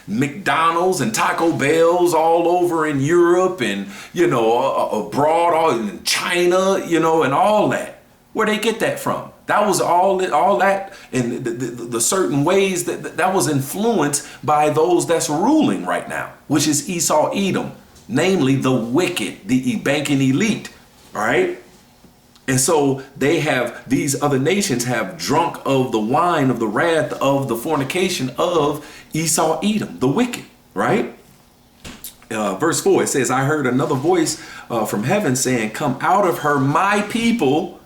McDonald's and Taco Bell's all over in Europe and, abroad, all in China, and all that. Where they get that from? That was all that, and the certain ways that was influenced by those that's ruling right now, which is Esau, Edom, namely the wicked, the banking elite. All right. And so these other nations have drunk of the wine of the wrath of the fornication of Esau, Edom, the wicked, right? Verse 4, it says, I heard another voice from heaven saying, come out of her, my people,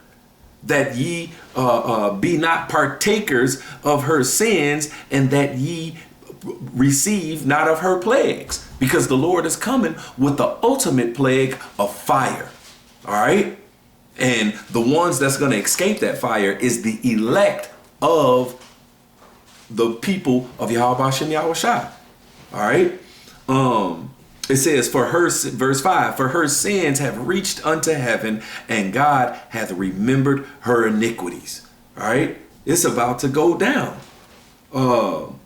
that ye be not partakers of her sins, and that ye receive not of her plagues, because the Lord is coming with the ultimate plague of fire. All right. And the ones that's going to escape that fire is the elect of the people of Yahweh Hashem Yahweh Shai. All right. It says, for her, verse 5, for her sins have reached unto heaven, and God hath remembered her iniquities. All right. It's about to go down. I'm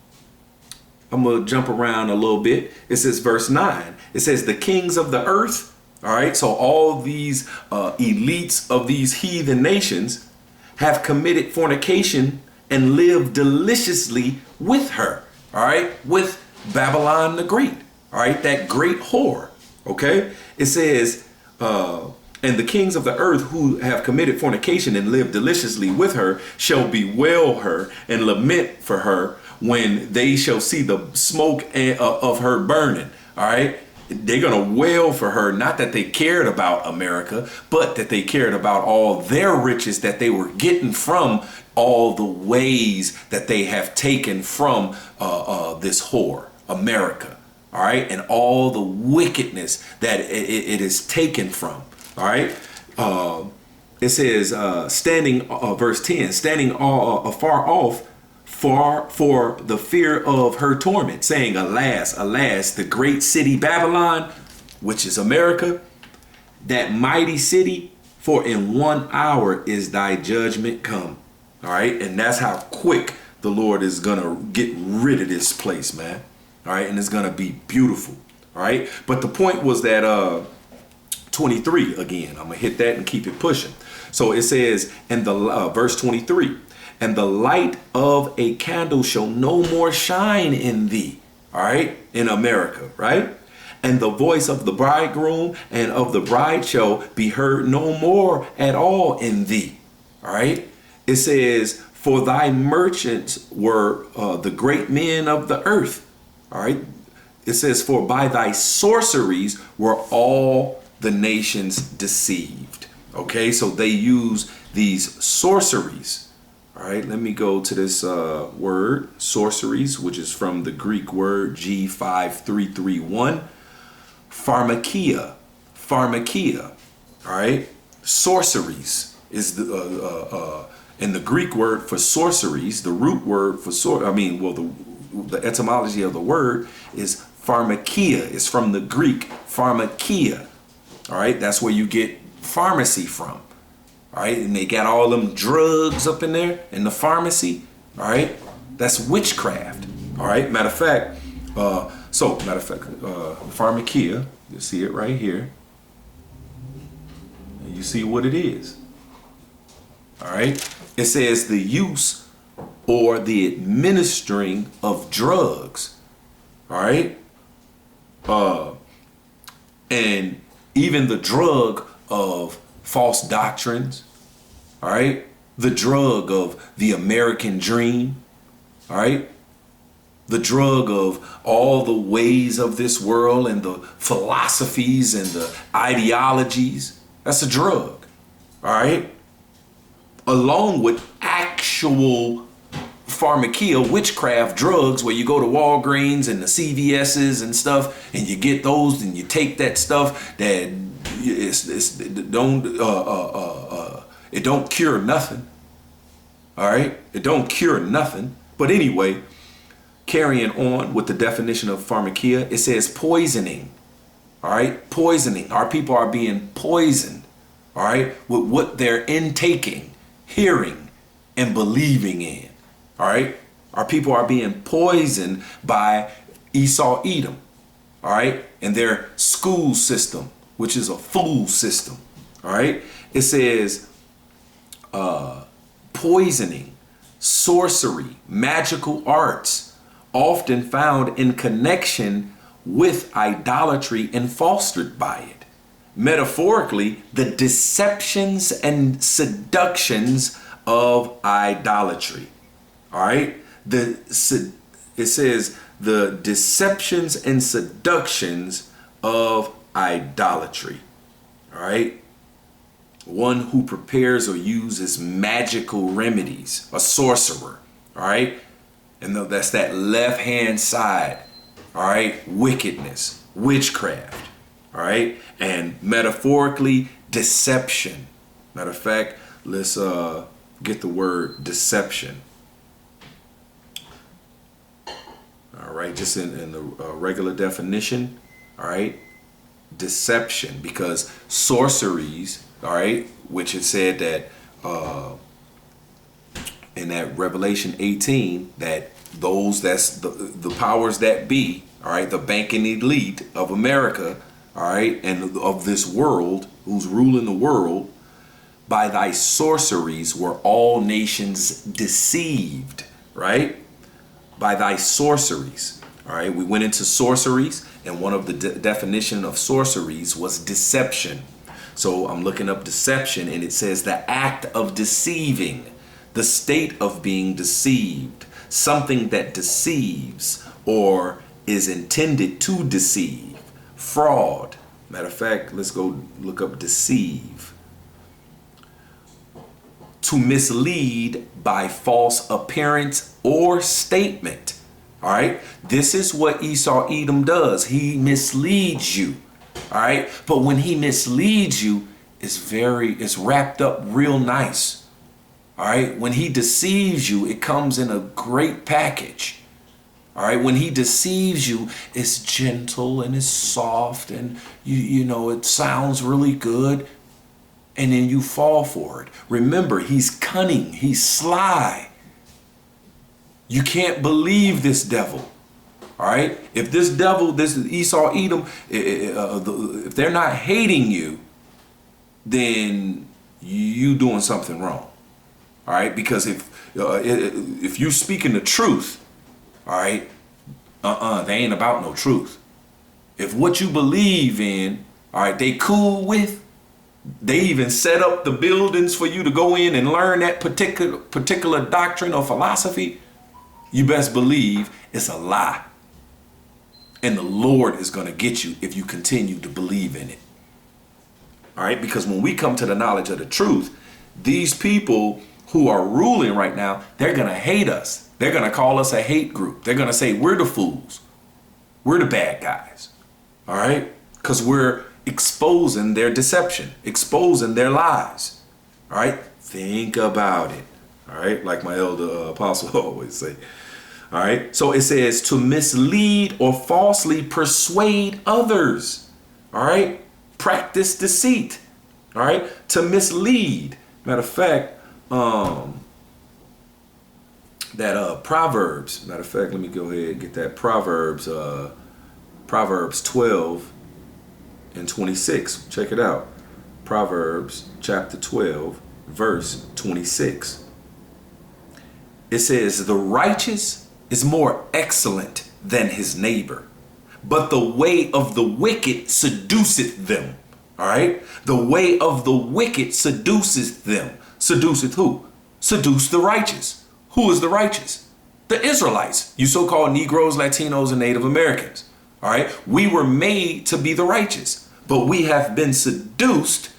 going to jump around a little bit. It says, verse 9, it says, the kings of the earth. All right. So all these elites of these heathen nations have committed fornication and lived deliciously with her. All right. With Babylon the Great. All right. That great whore. OK, it says and the kings of the earth who have committed fornication and lived deliciously with her shall bewail her and lament for her when they shall see the smoke of her burning. All right. They're going to wail for her, not that they cared about America, but that they cared about all their riches that they were getting from all the ways that they have taken from this whore, America. All right. And all the wickedness that it is taken from. All right. It says standing, verse 10, standing afar off, for the fear of her torment, saying, alas, alas, the great city Babylon, which is America, that mighty city, for in 1 hour is thy judgment come. All right. And that's how quick the Lord is going to get rid of this place, man. All right. And it's going to be beautiful. All right. But the point was that 23 again, I'm going to hit that and keep it pushing. So it says in the verse 23, and the light of a candle shall no more shine in thee. All right. In America. Right. And the voice of the bridegroom and of the bride shall be heard no more at all in thee. All right. It says, for thy merchants were the great men of the earth. All right. It says, for by thy sorceries were all the nations deceived. OK, so they use these sorceries. All right, let me go to this word, sorceries, which is from the Greek word G5331, pharmakia. All right, sorceries is the and the Greek word for sorceries, the root word for the etymology of the word is pharmakia. It's from the Greek pharmakia. All right, that's where you get pharmacy from. All right, and they got all them drugs up in there in the pharmacy. All right, that's witchcraft. All right, matter of fact, pharmakia, you see it right here. And you see what it is. All right, it says the use or the administering of drugs. All right, and even the drug of false doctrines. All right. The drug of the American dream. All right. The drug of all the ways of this world and the philosophies and the ideologies. That's a drug. All right. Along with actual pharmakia, witchcraft drugs, where you go to Walgreens and the CVS's and stuff, and you get those and you take that stuff that it don't cure nothing. All right, it don't cure nothing. But anyway, carrying on with the definition of pharmakia, it says poisoning. All right, poisoning. Our people are being poisoned. All right, with what they're intaking, hearing, and believing in. All right, our people are being poisoned by Esau, Edom, all right, and their school system, which is a fool system, all right. It says poisoning, sorcery, magical arts, often found in connection with idolatry and fostered by it. Metaphorically, the deceptions and seductions of idolatry. All right. It says the deceptions and seductions of idolatry. All right. One who prepares or uses magical remedies, a sorcerer. All right. And that's that left hand side. All right. Wickedness, witchcraft. All right. And metaphorically, deception. Matter of fact, let's get the word deception. All right. Just in the regular definition. All right. Deception, because sorceries, all right, which it said that in that Revelation 18, that that's the powers that be, all right, the banking elite of America, all right, and of this world, who's ruling the world, by thy sorceries were all nations deceived, right? By thy sorceries, all right. We went into sorceries, and one of the definition of sorceries was deception. So I'm looking up deception, and it says the act of deceiving, the state of being deceived, something that deceives or is intended to deceive, fraud. Matter of fact, let's go look up deceive. To mislead by false appearance or statement. All right. This is what Esau Edom does. He misleads you. All right. But when he misleads you, it's wrapped up real nice. All right. When he deceives you, it comes in a great package. All right. When he deceives you, it's gentle and it's soft, and you know, it sounds really good. And then you fall for it. Remember, he's cunning. He's sly. You can't believe this devil. All right. If this devil, this is Esau, Edom, if they're not hating you, then you doing something wrong. All right. Because if you speaking the truth, all right, they ain't about no truth. If what you believe in, all right, they cool with, they even set up the buildings for you to go in and learn that particular doctrine or philosophy, you best believe it's a lie. And the Lord is going to get you if you continue to believe in it. All right, because when we come to the knowledge of the truth, these people who are ruling right now, they're going to hate us. They're going to call us a hate group. They're going to say we're the fools. We're the bad guys. All right, because we're exposing their deception, exposing their lies. All right, think about it. All right, like my elder apostle always say. All right, so it says to mislead or falsely persuade others. All right, practice deceit. All right, to mislead. Matter of fact, that Proverbs. Matter of fact, let me go ahead and get that Proverbs 12 and 26. Check it out. Proverbs chapter 12, verse 26. It says, the righteous is more excellent than his neighbor, but the way of the wicked seduceth them. All right. The way of the wicked seduceth them. Seduceth who? Seduce the righteous. Who is the righteous? The Israelites, you so-called Negroes, Latinos, and Native Americans. All right. We were made to be the righteous, but we have been seduced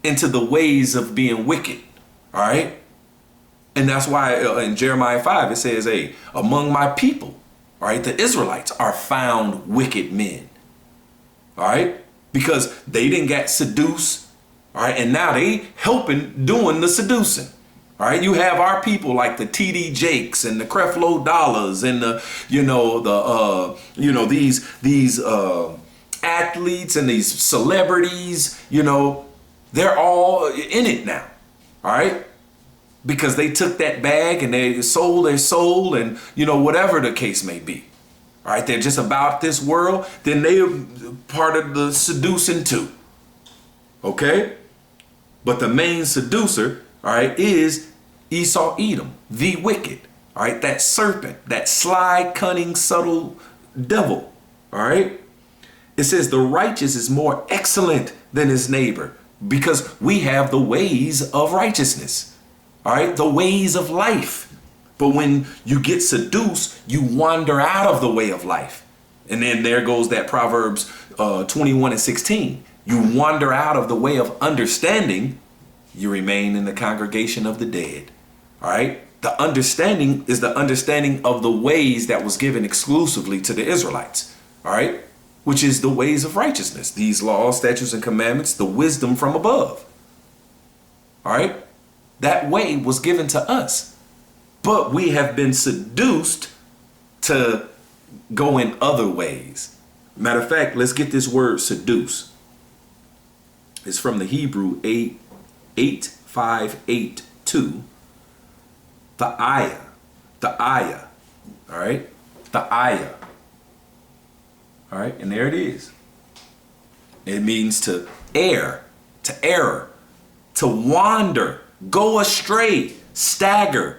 into the ways of being wicked. All right. And that's why in Jeremiah 5, it says, hey, among my people, all right, the Israelites are found wicked men. All right. Because they didn't get seduced. All right. And now they helping doing the seducing. All right. You have our people like the TD Jakes and the Creflo Dollars and these athletes and these celebrities, they're all in it now. All right. Because they took that bag and they sold their soul and, whatever the case may be. all right, they're just about this world, then they are part of the seducing too. Okay? But the main seducer, all right, is Esau Edom, the wicked. All right, that serpent, that sly, cunning, subtle devil. All right? It says the righteous is more excellent than his neighbor because we have the ways of righteousness. All right, the ways of life. But when you get seduced, you wander out of the way of life. And then there goes that Proverbs 21:16. You wander out of the way of understanding, you remain in the congregation of the dead. All right. The understanding is the understanding of the ways that was given exclusively to the Israelites. All right. Which is the ways of righteousness. These laws, statutes, and commandments, the wisdom from above. All right. That way was given to us. But we have been seduced to go in other ways. Matter of fact, let's get this word seduce. It's from the Hebrew 8582. The ayah. All right. The ayah. All right. And there it is. It means to err, to err, to wander, go astray, stagger,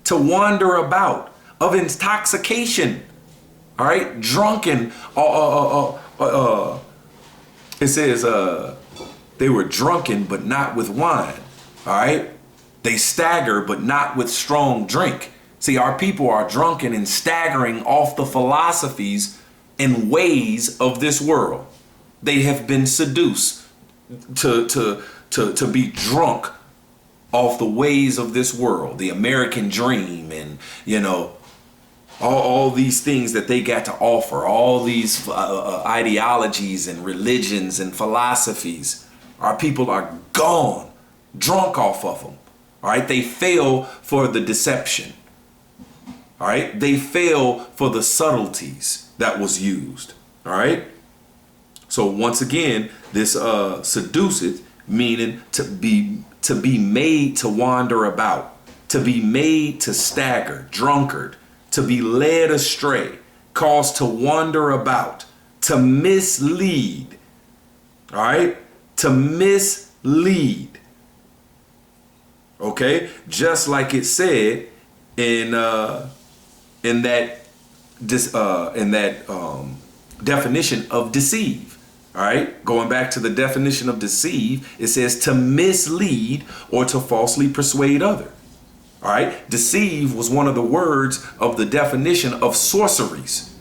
to wander about, of intoxication, all right, drunken. It says they were drunken, but not with wine, all right. They stagger, but not with strong drink. See, our people are drunken and staggering off the philosophies and ways of this world. They have been seduced to be drunk off the ways of this world, the American dream, and all these things that they got to offer, all these ideologies and religions and philosophies. Our people are gone, drunk off of them. All right, they fell for the deception. All right, they fell for the subtleties that was used. All right. So once again, this seduceth, meaning to be made to wander about, to be made to stagger, drunkard, to be led astray, caused to wander about, to mislead. All right, to mislead. Okay, just like it said in that definition of deceive. All right, going back to the definition of deceive, it says to mislead or to falsely persuade others. All right, deceive was one of the words of the definition of sorceries.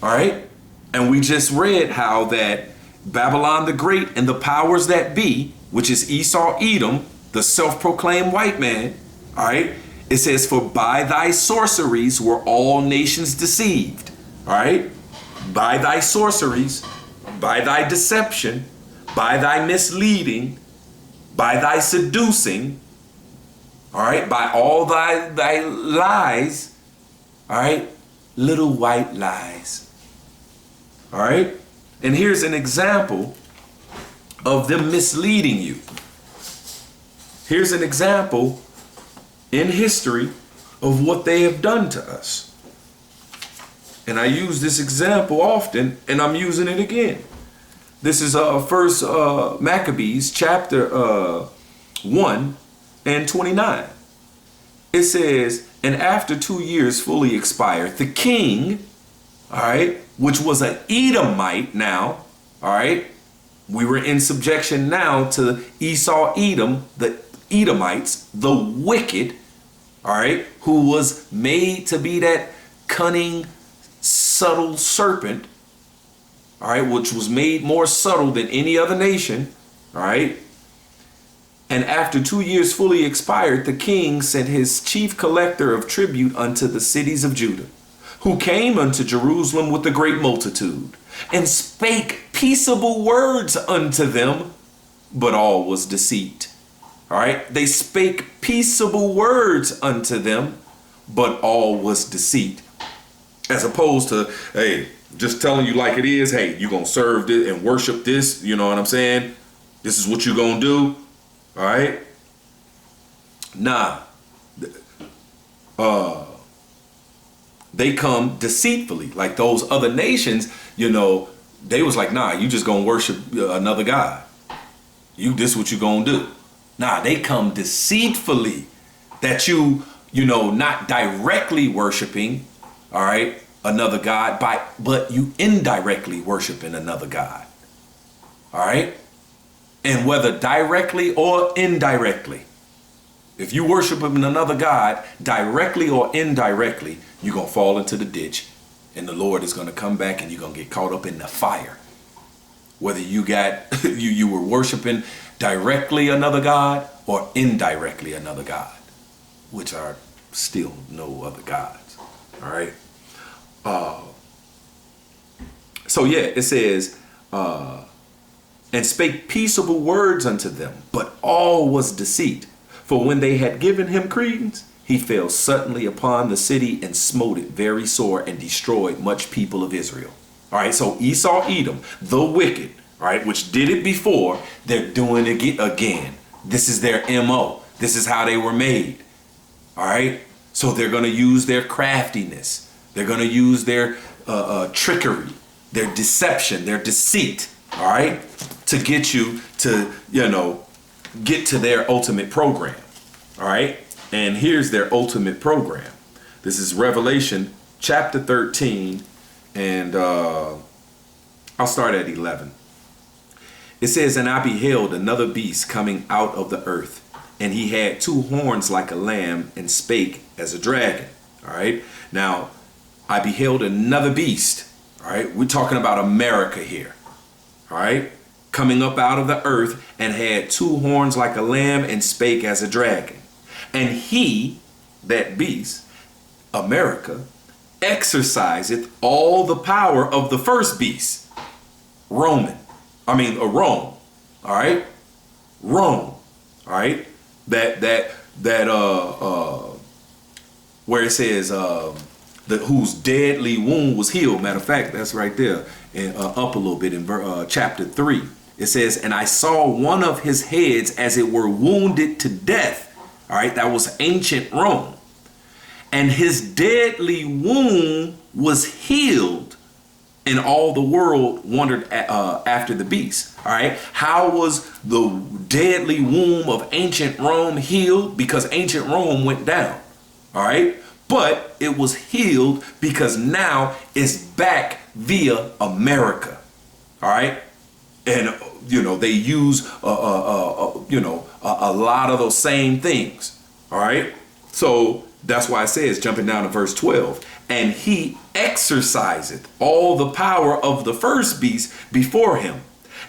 All right, and we just read how that Babylon the Great and the powers that be, which is Esau Edom, the self-proclaimed white man. All right, it says, for by thy sorceries were all nations deceived. All right, by thy sorceries, by thy deception, by thy misleading, by thy seducing, all right, by all thy lies, all right, little white lies. All right, and here's an example of them misleading you. Here's an example in history of what they have done to us. And I use this example often, and I'm using it again. This is First Maccabees chapter 1 and 29. It says, and after 2 years fully expired, the king, all right, which was an Edomite now, all right, we were in subjection now to Esau Edom, the Edomites, the wicked, all right, who was made to be that cunning, subtle serpent, all right, which was made more subtle than any other nation, all right. And after 2 years fully expired, the king sent his chief collector of tribute unto the cities of Judah, who came unto Jerusalem with a great multitude, and spake peaceable words unto them, but all was deceit. All right, they spake peaceable words unto them, but all was deceit. As opposed to, hey, just telling you like it is, hey, you're going to serve this and worship this, you know what I'm saying? This is what you're going to do, all right? Nah. they come deceitfully. Like those other nations, you know, they was like, nah, you just gonna worship another god. This what you gonna do. Nah, they come deceitfully, that you know, not directly worshiping, all right, another god, but you indirectly worshiping another god. All right? And whether directly or indirectly, if you worship another god directly or indirectly, you're going to fall into the ditch, and the Lord is going to come back and you're going to get caught up in the fire. Whether you got you were worshiping directly another god or indirectly another god, which are still no other gods. All right? So yeah, it says, and spake peaceable words unto them, but all was deceit. For when they had given him credence, he fell suddenly upon the city and smote it very sore and destroyed much people of Israel. All right, so Esau, Edom, the wicked, all right, which did it before, they're doing it again. This is their MO. This is how they were made. All right, so they're going to use their craftiness. They're going to use their trickery, their deception, their deceit, all right, to get you to, you know, get to their ultimate program. All right, and here's their ultimate program. This is Revelation chapter 13, and I'll start at 11. It says, and I beheld another beast coming out of the earth, and he had two horns like a lamb, and spake as a dragon. All right, now I beheld another beast. All right, we're talking about America here. All right, coming up out of the earth, and had two horns like a lamb, and spake as a dragon. And he, that beast, America, exerciseth all the power of the first beast, Rome. All right, Rome. All right, where it says whose deadly wound was healed. Matter of fact, that's right there, and up a little bit in chapter 3. It says, and I saw one of his heads as it were wounded to death. All right, that was ancient Rome. And his deadly wound was healed, and all the world wondered after the beast. All right, how was the deadly wound of ancient Rome healed? Because ancient Rome went down. All right, but it was healed because now it's back via America. All right, and you know they use a lot of those same things. All right, so that's why it says, jumping down to verse 12, and he exerciseth all the power of the first beast before him,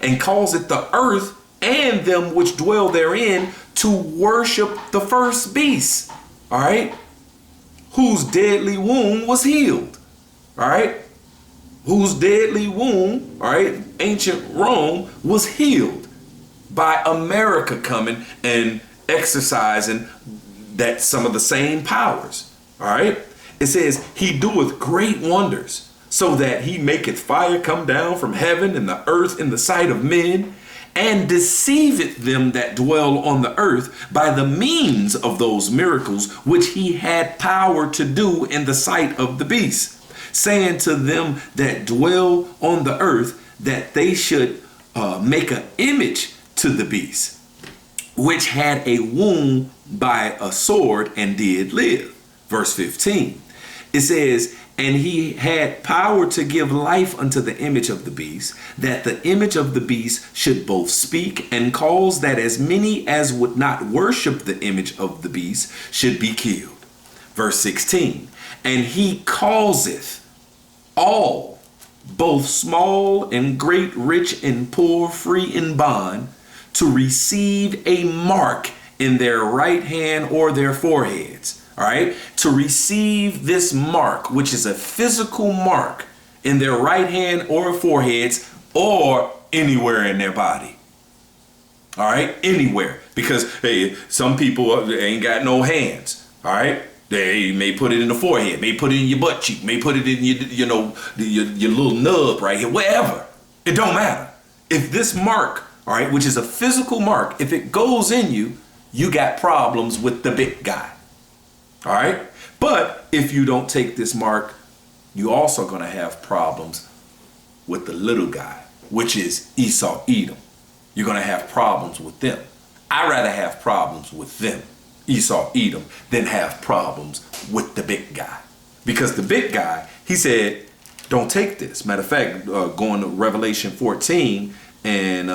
and causeth the earth and them which dwell therein to worship the first beast. All right, whose deadly wound was healed. All right, whose deadly wound, all right, ancient Rome, was healed by America coming and exercising that some of the same powers. All right, it says, he doeth great wonders, so that he maketh fire come down from heaven and the earth in the sight of men, and deceiveth them that dwell on the earth by the means of those miracles which he had power to do in the sight of the beast, saying to them that dwell on the earth that they should make an image to the beast, which had a wound by a sword and did live. Verse 15, it says, and he had power to give life unto the image of the beast, that the image of the beast should both speak and cause that as many as would not worship the image of the beast should be killed. Verse 16, and he causeth all, both small and great, rich and poor, free and bond, to receive a mark in their right hand or their foreheads. All right, to receive this mark, which is a physical mark in their right hand or foreheads or anywhere in their body. All right, anywhere, because hey, some people ain't got no hands. All right, they may put it in the forehead, may put it in your butt cheek, may put it in your little nub right here, wherever. It don't matter. If this mark, all right, which is a physical mark, if it goes in you, you got problems with the big guy. All right. But if you don't take this mark you also going to have problems with the little guy, which is Esau, Edom. You're going to have problems with them. I'd rather have problems with them, Esau, Edom, than have problems with the big guy. Because the big guy, he said, don't take this. Matter of fact, going to Revelation 14 and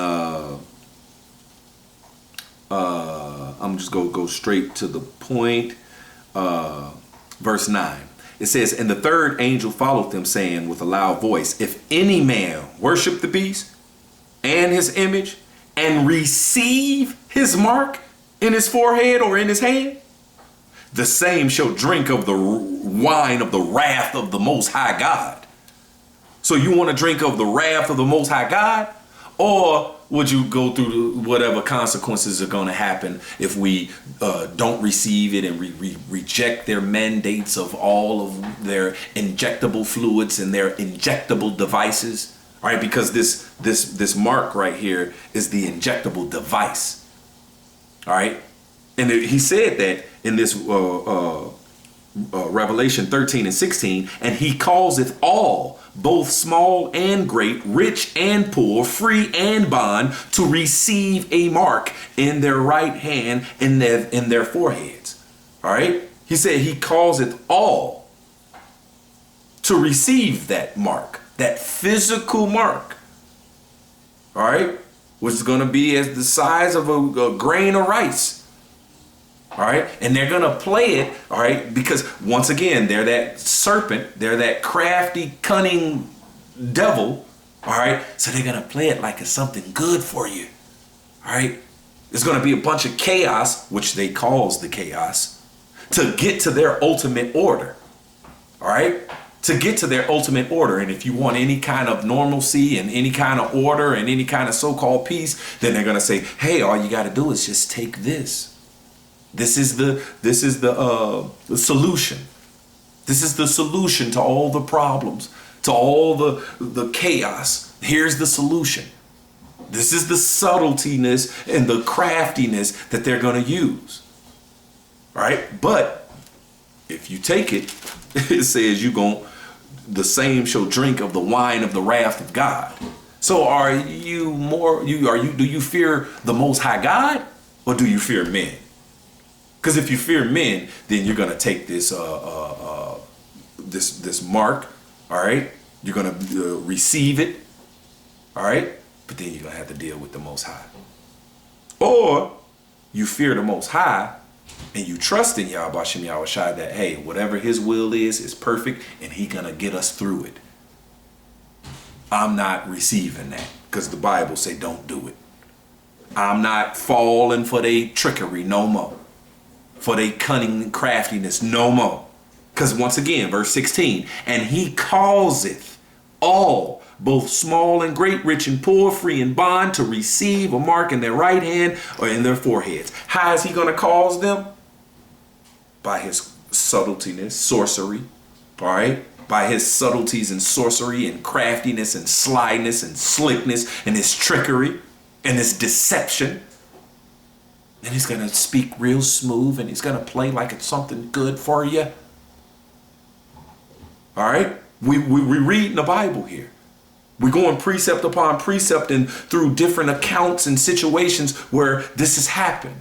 I'm just going to go straight to the point. Verse 9. It says, and the third angel followed them, saying with a loud voice, if any man worship the beast and his image and receive his mark in his forehead or in his hand, the same shall drink of the wine of the wrath of the Most High God. So you want to drink of the wrath of the Most High God? Or would you go through whatever consequences are going to happen if we don't receive it and reject their mandates of all of their injectable fluids and their injectable devices? All right, because this mark right here is the injectable device. All right, and he said that in this Revelation 13 and 16, and he causeth all, both small and great, rich and poor, free and bond, to receive a mark in their right hand, in their foreheads. All right, he said he causeth all to receive that mark, that physical mark. All right, which is going to be as the size of a grain of rice. All right, and they're gonna play it, all right, because once again, they're that serpent, they're that crafty, cunning devil, all right, so they're gonna play it like it's something good for you, all right. There's gonna be a bunch of chaos, which they cause the chaos, to get to their ultimate order, all right, to get to their ultimate order. And if you want any kind of normalcy and any kind of order and any kind of so-called peace, then they're gonna say, hey, all you gotta do is just take this. This is the solution. This is the solution to all the problems, to all the chaos. Here's the solution. This is the subtletiness and the craftiness that they're going to use. All right? But if you take it, it says the same shall drink of the wine of the wrath of God. So do you fear the Most High God, or do you fear men? Because if you fear men, then you're gonna take this this mark, all right? You're gonna receive it, all right? But then you're gonna have to deal with the Most High. Or you fear the Most High and you trust in Yahweh Shem Yahushai that, hey, whatever His will is perfect and He gonna get us through it. I'm not receiving that because the Bible say don't do it. I'm not falling for their trickery no more. For their cunning and craftiness no more. Because once again, verse 16, and he causeth all, both small and great, rich and poor, free and bond, to receive a mark in their right hand or in their foreheads. How is he going to cause them? By his subtleness, sorcery, all right? By his subtleties and sorcery and craftiness and slyness and slickness and his trickery and his deception. And he's going to speak real smooth and he's going to play like it's something good for you. All right? We read in the Bible here. We're going precept upon precept and through different accounts and situations where this has happened.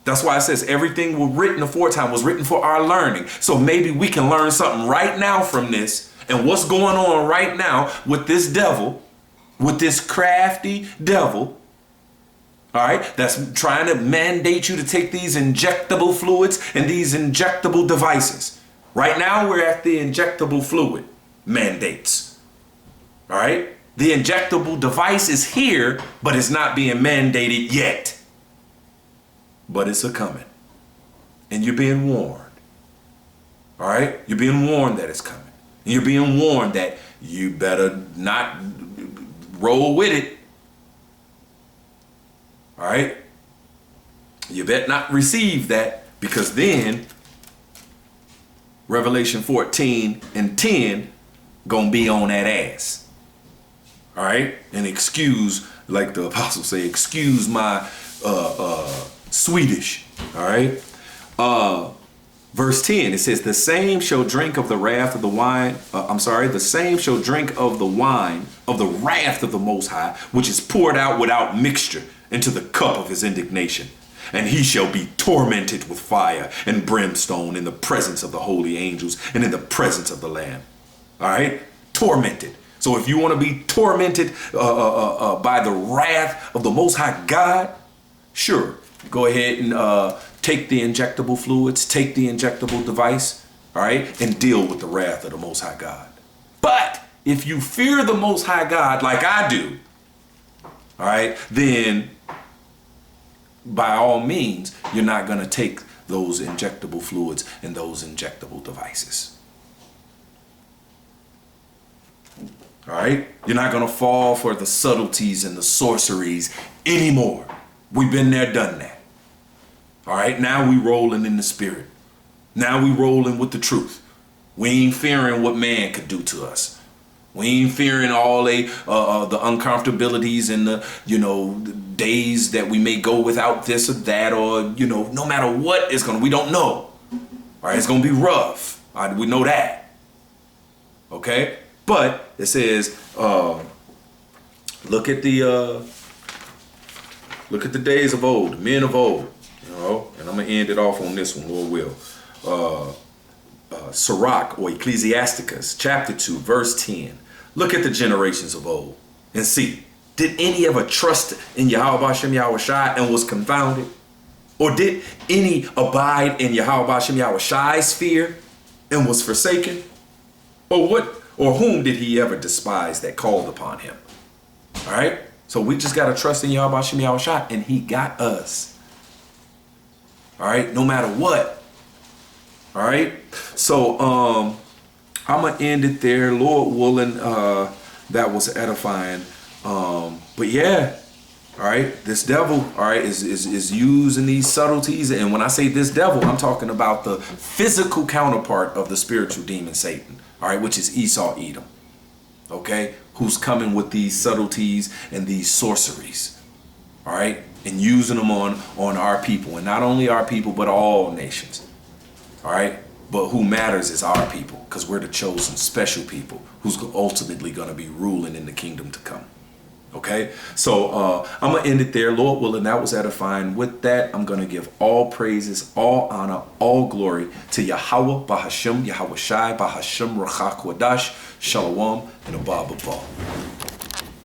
That's why it says everything was written aforetime was written for our learning. So maybe we can learn something right now from this and what's going on right now with this devil, with this crafty devil. All right, that's trying to mandate you to take these injectable fluids and these injectable devices. Right now, we're at the injectable fluid mandates. All right, the injectable device is here, but it's not being mandated yet. But it's a coming, and you're being warned. All right, you're being warned that it's coming. And you're being warned that you better not roll with it. All right, you better not receive that, because then Revelation 14 and 10 gonna be on that ass. All right, and excuse, like the apostles say, excuse my Swedish. All right, Verse 10, it says, the same shall drink of the wrath of the wine. The same shall drink of the wine of the wrath of the Most High, which is poured out without mixture into the cup of his indignation. And he shall be tormented with fire and brimstone in the presence of the holy angels and in the presence of the Lamb. All right? Tormented. So if you want to be tormented by the wrath of the Most High God, sure, go ahead and take the injectable fluids, take the injectable device, all right, and deal with the wrath of the Most High God. But if you fear the Most High God like I do, all right, then by all means, you're not going to take those injectable fluids and those injectable devices. All right, you're not going to fall for the subtleties and the sorceries anymore. We've been there, done that. All right, now we rolling in the spirit. Now we rolling with the truth. We ain't fearing what man could do to us. We ain't fearing all the uncomfortabilities and the days that we may go without this or that, or no matter what it's we don't know. All right, it's gonna be rough. All right, we know that. Okay, but it says, look at the days of old, men of old. And I'm going to end it off on this one, Lord will. Sirach, or Ecclesiasticus, chapter 2, verse 10. Look at the generations of old and see, did any ever trust in Yahweh Hashem Yahweh Shai and was confounded? Or did any abide in Yahweh Hashem Yahweh Shai's fear and was forsaken? Or whom did he ever despise that called upon him? All right? So we just got to trust in Yahweh Hashem Yahweh Shai, and he got us. All right, no matter what. All right, so I'm gonna end it there, Lord willing. That was edifying. But yeah, all right, this devil, all right, is using these subtleties, and when I say this devil, I'm talking about the physical counterpart of the spiritual demon Satan. All right, which is Esau, Edom. Okay, who's coming with these subtleties and these sorceries. All right, and using them on our people, and not only our people, but all nations. All right, but who matters is our people, because we're the chosen special people who's ultimately going to be ruling in the kingdom to come. Okay, so I'm going to end it there, Lord willing. That was edifying. With that, I'm going to give all praises, all honor, all glory to Yahweh, Bahashem, Yahweh Shai, Bahashem, Rachak Wadash, Shalom, and Abba Abba.